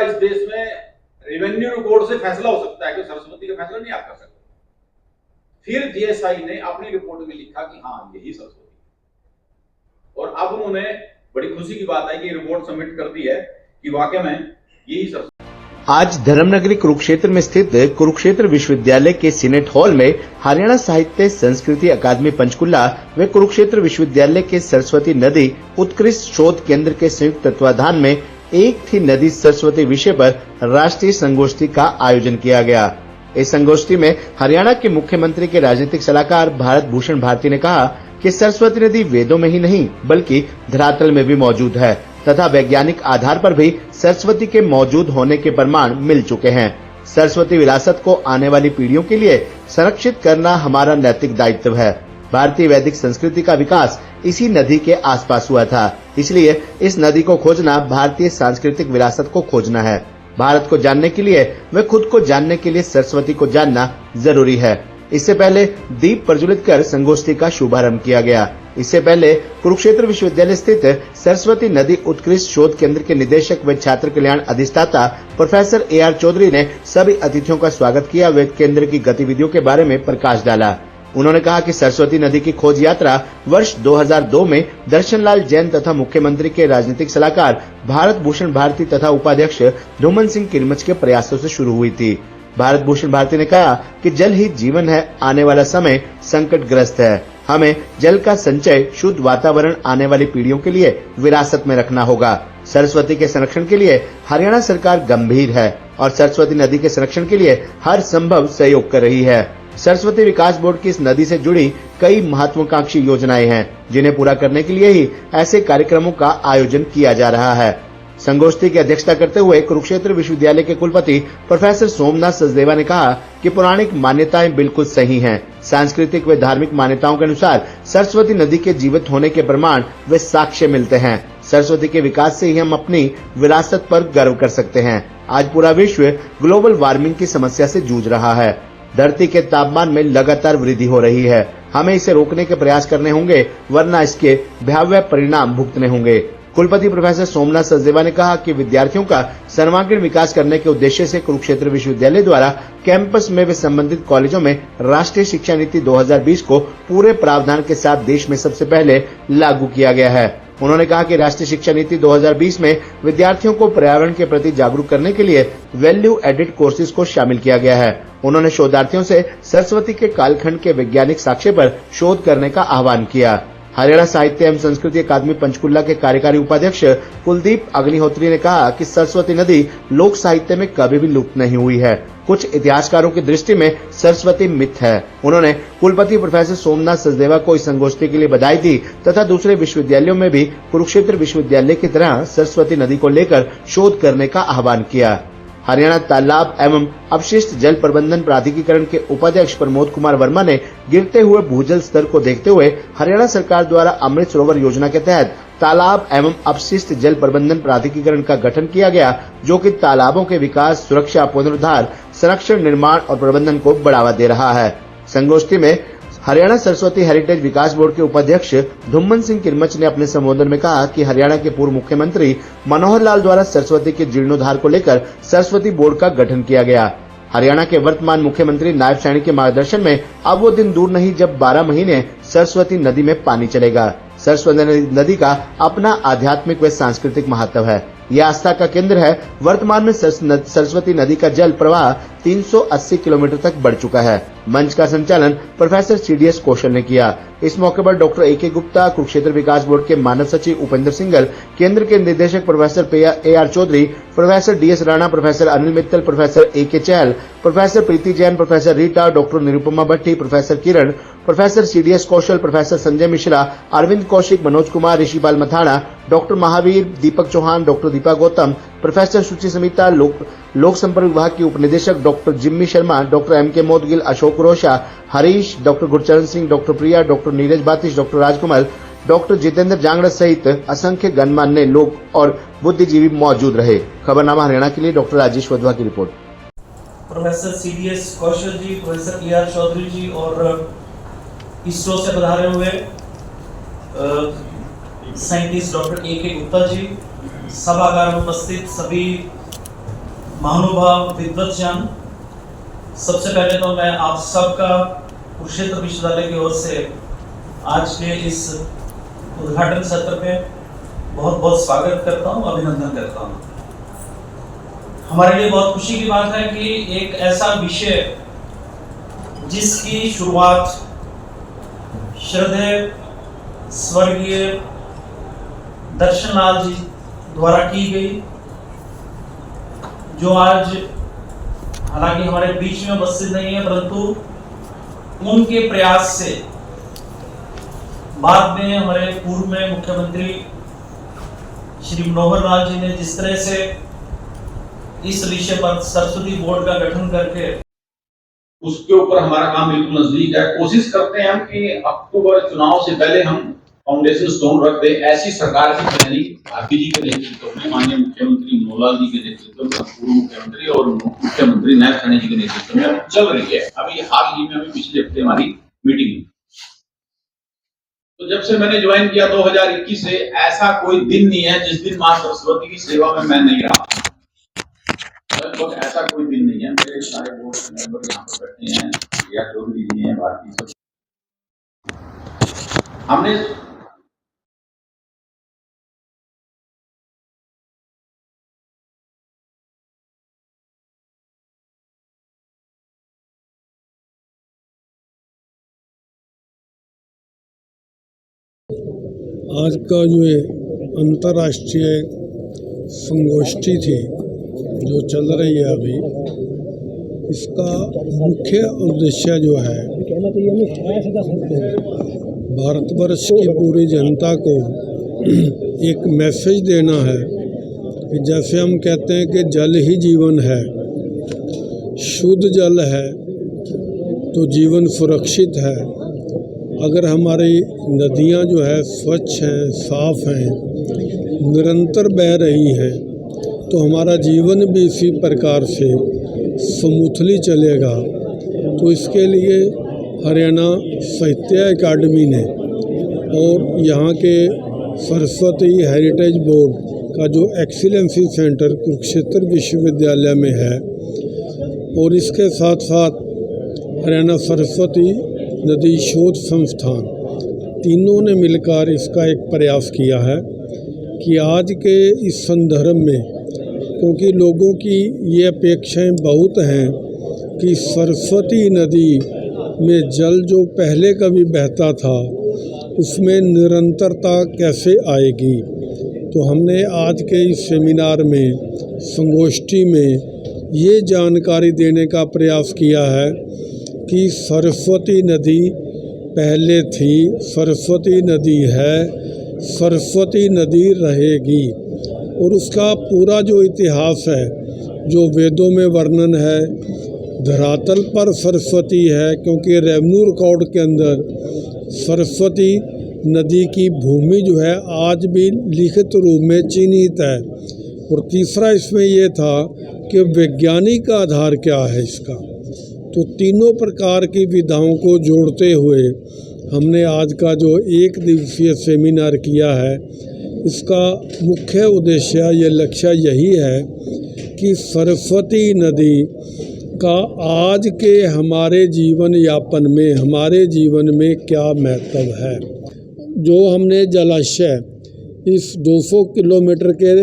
इस देश में रेवेन्यू रिकॉर्ड से फैसला हो सकता है कि सरस्वती का फैसला नहीं आप कर सकते। फिर जीएसआई ने अपनी रिपोर्ट में लिखा कि हाँ यही सरस्वती, और अब उन्होंने बड़ी खुशी की बात है कि रिपोर्ट सबमिट कर दी है कि वाकई में यही सरस्वती। आज धर्मनगरी कुरुक्षेत्र में स्थित कुरुक्षेत्र विश्वविद्यालय के सीनेट हॉल में हरियाणा साहित्य संस्कृति अकादमी पंचकुला व कुरुक्षेत्र विश्वविद्यालय के सरस्वती नदी उत्कृष्ट शोध केंद्र के संयुक्त तत्वाधान में एक थी नदी सरस्वती विषय पर राष्ट्रीय संगोष्ठी का आयोजन किया गया। इस संगोष्ठी में हरियाणा के मुख्यमंत्री के राजनीतिक सलाहकार भारत भूषण भारती ने कहा कि सरस्वती नदी वेदों में ही नहीं बल्कि धरातल में भी मौजूद है तथा वैज्ञानिक आधार पर भी सरस्वती के मौजूद होने के प्रमाण मिल चुके हैं। सरस्वती विरासत को आने वाली पीढ़ियों के लिए संरक्षित करना हमारा नैतिक दायित्व है। भारतीय वैदिक संस्कृति का विकास इसी नदी के आसपास हुआ था, इसलिए इस नदी को खोजना भारतीय सांस्कृतिक विरासत को खोजना है। भारत को जानने के लिए व खुद को जानने के लिए सरस्वती को जानना जरूरी है। इससे पहले दीप प्रज्वलित कर संगोष्ठी का शुभारंभ किया गया। इससे पहले कुरुक्षेत्र विश्वविद्यालय स्थित सरस्वती नदी उत्कृष्ट शोध केंद्र के निदेशक व छात्र कल्याण अधिष्ठाता प्रोफेसर AR चौधरी ने सभी अतिथियों का स्वागत किया व केंद्र की गतिविधियों के बारे में प्रकाश डाला। उन्होंने कहा कि सरस्वती नदी की खोज यात्रा वर्ष 2002 में दर्शन लाल जैन तथा मुख्यमंत्री के राजनीतिक सलाहकार भारत भूषण भारती तथा उपाध्यक्ष धूमन सिंह किरमच के प्रयासों से शुरू हुई थी। भारत भूषण भारती ने कहा कि जल ही जीवन है, आने वाला समय संकटग्रस्त है। हमें जल का संचय, शुद्ध वातावरण आने वाली पीढ़ियों के लिए विरासत में रखना होगा। सरस्वती के संरक्षण के लिए हरियाणा सरकार गंभीर है और सरस्वती नदी के संरक्षण के लिए हर संभव सहयोग कर रही है। सरस्वती विकास बोर्ड की इस नदी से जुड़ी कई महत्वाकांक्षी योजनाएं हैं, जिन्हें पूरा करने के लिए ही ऐसे कार्यक्रमों का आयोजन किया जा रहा है। संगोष्ठी की अध्यक्षता करते हुए कुरुक्षेत्र विश्वविद्यालय के कुलपति प्रोफेसर सोमनाथ सचदेवा ने कहा कि पौराणिक मान्यताएं बिल्कुल सही हैं। सांस्कृतिक व धार्मिक मान्यताओं के अनुसार सरस्वती नदी के जीवित होने के प्रमाण व साक्ष्य मिलते हैं। सरस्वती के विकास से ही हम अपनी विरासत पर गर्व कर सकते हैं। आज पूरा विश्व ग्लोबल वार्मिंग की समस्या से जूझ रहा है। धरती के तापमान में लगातार वृद्धि हो रही है। हमें इसे रोकने के प्रयास करने होंगे, वरना इसके भयावह परिणाम भुगतने होंगे। कुलपति प्रोफेसर सोमनाथ सचदेवा ने कहा कि विद्यार्थियों का सर्वांगीण विकास करने के उद्देश्य से कुरुक्षेत्र विश्वविद्यालय द्वारा कैंपस में व संबंधित कॉलेजों में राष्ट्रीय शिक्षा नीति 2020 को पूरे प्रावधान के साथ देश में सबसे पहले लागू किया गया है। उन्होंने कहा कि राष्ट्रीय शिक्षा नीति 2020 में विद्यार्थियों को पर्यावरण के प्रति जागरूक करने के लिए वैल्यू एडेड कोर्सेज को शामिल किया गया है। उन्होंने शोधार्थियों से सरस्वती के कालखंड के वैज्ञानिक साक्ष्य पर शोध करने का आह्वान किया। हरियाणा साहित्य एवं संस्कृति अकादमी पंचकुला के कार्यकारी उपाध्यक्ष कुलदीप अग्निहोत्री ने कहा कि सरस्वती नदी लोक साहित्य में कभी भी लुप्त नहीं हुई है। कुछ इतिहासकारों की दृष्टि में सरस्वती मिथ है। उन्होंने कुलपति प्रोफेसर सोमनाथ सचदेवा को इस संगोष्ठी के लिए बधाई दी तथा दूसरे विश्वविद्यालयों में भी कुरुक्षेत्र विश्वविद्यालय की तरह सरस्वती नदी को लेकर शोध करने का आह्वान किया। हरियाणा तालाब एवं अपशिष्ट जल प्रबंधन प्राधिकरण के उपाध्यक्ष प्रमोद कुमार वर्मा ने गिरते हुए भूजल स्तर को देखते हुए हरियाणा सरकार द्वारा अमृत सरोवर योजना के तहत तालाब एवं अपशिष्ट जल प्रबंधन प्राधिकरण का गठन किया गया, जो कि तालाबों के विकास, सुरक्षा, पुनरुद्धार, संरक्षण, निर्माण और प्रबंधन को बढ़ावा दे रहा है। संगोष्ठी में हरियाणा सरस्वती हेरिटेज विकास बोर्ड के उपाध्यक्ष धूमन सिंह किरमच ने अपने संबोधन में कहा कि हरियाणा के पूर्व मुख्यमंत्री मनोहर लाल द्वारा सरस्वती के जीर्णोद्धार को लेकर सरस्वती बोर्ड का गठन किया गया। हरियाणा के वर्तमान मुख्यमंत्री नायब सैनी के मार्गदर्शन में अब वो दिन दूर नहीं जब 12 महीने सरस्वती नदी में पानी चलेगा। सरस्वती नदी का अपना आध्यात्मिक व सांस्कृतिक महत्व है। यह आस्था का केंद्र है। वर्तमान में सरस्वती नदी का जल प्रवाह 380 किलोमीटर तक बढ़ चुका है। मंच का संचालन प्रोफेसर CDS कौशल ने किया। इस मौके पर डॉक्टर AK गुप्ता, कुरुक्षेत्र विकास बोर्ड के मानव सचिव उपेंद्र सिंघल, केंद्र के निदेशक professor AR Chaudhary, professor DS Rana, professor Anil Mittal, professor AK Chahal, professor Preeti Jain, professor Rita, doctor Nirupama Bhatti, professor Kiran, professor CDS Kaushal, professor Sanjay Mishra, Arvind Kaushik, Manoj Kumar, Rishipal Mathana, doctor Mahavir, Deepak Chauhan, doctor Deepa Gautam, professor Suchi Samita, लोक संपर्क विभाग की उपनिदेशक doctor Jimmy Sharma, doctor MK Modgil, Ashok Rosha, Harish, doctor Gurcharan Singh, doctor Priya, doctor Neeraj Batish, doctor Rajkamal, doctor Jitendra Jangra सहित असंख्य गणमान्य लोग और बुद्धिजीवी मौजूद रहे। खबरनामा हरियाणा के लिए डॉक्टर राजेश वधवा की रिपोर्ट। प्रोफेसर CDS कौशल जी, प्रोफेसर AR चौधरी जी और इसरो से पधारे हुए scientist doctor AK Gupta ji, सभागार में उपस्थित सभी महानुभाव, विद्वतजन, सबसे पहले तो मैं आप सबका कुरुक्षेत्र विश्वविद्यालय की ओर से आज के इस उद्घाटन सत्र में बहुत बहुत स्वागत करता हूँ, अभिनंदन करता हूँ। हमारे लिए बहुत खुशी की बात है कि एक ऐसा विषय जिसकी शुरुआत श्रद्धेय स्वर्गीय दर्शनलाल जी द्वारा की गई, जो आज हालांकि हमारे बीच में उपस्थित नहीं है, परंतु उनके प्रयास से बाद में हमारे पूर्व में मुख्यमंत्री श्री मनोहर लाल जी ने जिस तरह से इस विषय पर सरस्वती बोर्ड का गठन करके उसके ऊपर हमारा काम बिल्कुल नजदीक है। कोशिश करते हैं हम कि अक्टूबर चुनाव से पहले हम फाउंडेशन स्टोन रख दें। ऐसी सरकार की पहली भारती जी के नेतृत्व में, माननीय मुख्यमंत्री मनोहर लाल जी के नेतृत्व में, पूर्व मुख्यमंत्री और मुख्यमंत्री नायब साहनी जी के नेतृत्व में चल रही है। अभी हाल ही में अभी पिछले हफ्ते हमारी मीटिंग हुई। तो जब से मैंने ज्वाइन किया 2021 से, ऐसा कोई दिन नहीं है जिस दिन मां सरस्वती की सेवा में मैं नहीं रहा। लगभग ऐसा कोई दिन नहीं है। मेरे सारे बोर्ड मेंबर यहाँ पर बैठे हैं, रिया चौधरी जी हैं, भारती सब। हमने आज का जो ये अंतर्राष्ट्रीय संगोष्ठी थी जो चल रही है अभी, इसका मुख्य उद्देश्य जो है भारतवर्ष की पूरी जनता को एक मैसेज देना है कि जैसे हम कहते हैं कि जल ही जीवन है, शुद्ध जल है तो जीवन सुरक्षित है। अगर हमारी नदियां जो है स्वच्छ हैं, साफ हैं, निरंतर बह रही हैं, तो हमारा जीवन भी इसी प्रकार से स्मूथली चलेगा। तो इसके लिए हरियाणा साहित्य अकादमी ने और यहाँ के सरस्वती हेरिटेज बोर्ड का जो एक्सीलेंसी सेंटर कुरुक्षेत्र विश्वविद्यालय में है, और इसके साथ साथ हरियाणा सरस्वती नदी शोध संस्थान, तीनों ने मिलकर इसका एक प्रयास किया है कि आज के इस संदर्भ में, क्योंकि लोगों की ये अपेक्षाएं बहुत हैं कि सरस्वती नदी में जल जो पहले कभी बहता था उसमें निरंतरता कैसे आएगी। तो हमने आज के इस सेमिनार में, संगोष्ठी में ये जानकारी देने का प्रयास किया है कि सरस्वती नदी पहले थी, सरस्वती नदी है, सरस्वती नदी रहेगी। और उसका पूरा जो इतिहास है, जो वेदों में वर्णन है, धरातल पर सरस्वती है, क्योंकि रेवेन्यू रिकॉर्ड के अंदर सरस्वती नदी की भूमि जो है आज भी लिखित रूप में चिन्हित है। और तीसरा इसमें ये था कि वैज्ञानिक आधार क्या है इसका। तो तीनों प्रकार की विधाओं को जोड़ते हुए हमने आज का जो एक दिवसीय सेमिनार किया है, इसका मुख्य उद्देश्य, ये लक्ष्य यही है कि सरस्वती नदी का आज के हमारे जीवन यापन में, हमारे जीवन में क्या महत्व है। जो हमने जलाशय इस 200 किलोमीटर के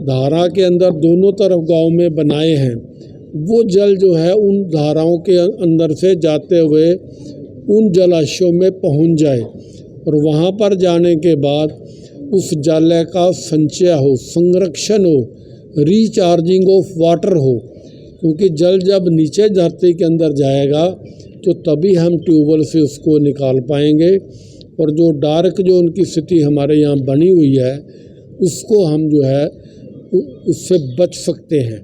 धारा के अंदर दोनों तरफ गांव में बनाए हैं, वो जल जो है उन धाराओं के अंदर से जाते हुए उन जलाशयों में पहुंच जाए, और वहां पर जाने के बाद उस जल का संचय हो, संरक्षण हो, रिचार्जिंग ऑफ वाटर हो। क्योंकि जल जब नीचे धरती के अंदर जाएगा तो तभी हम ट्यूबवेल से उसको निकाल पाएंगे, और जो डार्क जो उनकी स्थिति हमारे यहाँ बनी हुई है उसको हम जो है उससे बच सकते हैं।